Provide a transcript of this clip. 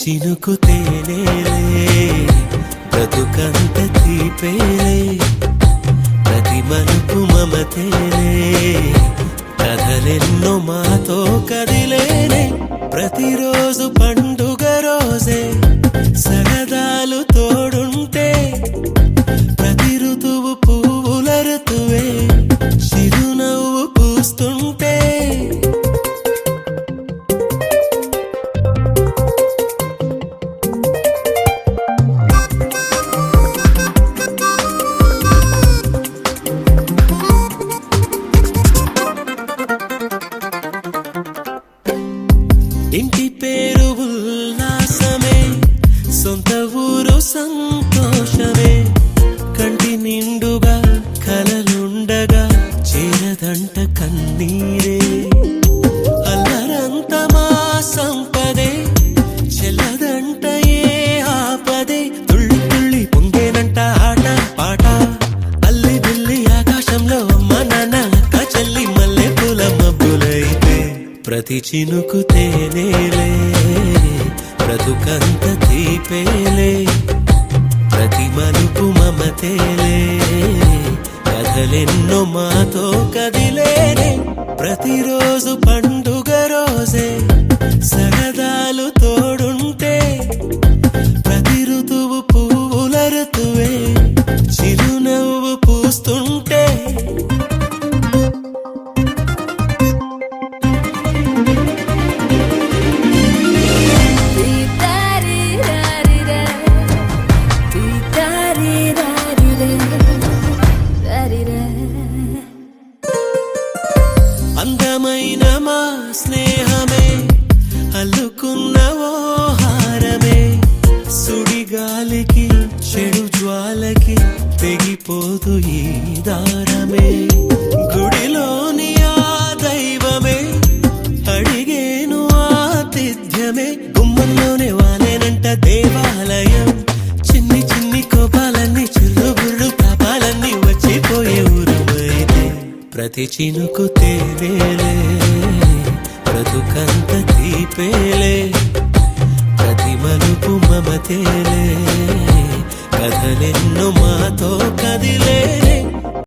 చినుకు తేనేలే బ్రతుకంత తీపేలే ప్రతి మలుపు మమతేలే కథలెన్నో మాతో కదిలేనే ప్రతిరోజు పండుగ రోజే సరదాలు తోడుంటే ప్రతి ఋతువు పువ్వుల ఋతువే చిరునవ్వు పూస్తుంటే ఇంటి పేరు ఉల్లాసమే సొంత ఊరు సంతోషమే కంటి నిండుగా కలలుండగా చేరదంట కన్నీరే అల్లరంత మా సంపదే చెల్లదంట ఏ ఆపదే తుళ్ళి తుళ్ళి పొంగేనంట ఆట పాట అల్లి బిల్లి ఆకాశంలో అమ్మ నాన్న అక్క చెల్లి మల్లె పూల మబ్బులైతే ప్రతి చినుకు తేనేలే బ్రతుకంత తీపేలే ప్రతి మలుపు మమతేలే కథలెన్నో మాతో కదిలేనే ప్రతిరోజు పండుగ రోజే సరదాలు తోడుంటే ప్రతి ఋతువు పువ్వుల ఋతువే చిరునవ్వు పూస్తుంటే అందమైన మా స్నేహమే అల్లుకున్న ఓ హారమే సుడిగాలికి చెడు జ్వాలకి తెగిపోదు ఈ దారమే గుడిలోని ఆ దైవమే అడిగేను ఆతిథ్యమే గుమ్మంలోనే వాలేనంట దేవాలయం చిన్ని చిన్ని కోపాలన్నీ చిల్లుబుర్రు పాపాలన్నీ వచ్చిపోయే ఊరుమైతే ప్రతి చినుకు తేనేలే బ్రతుకంత తీపేలే ప్రతి మలుపు మమతేలే కథలెన్నో మాతో కదిలేనే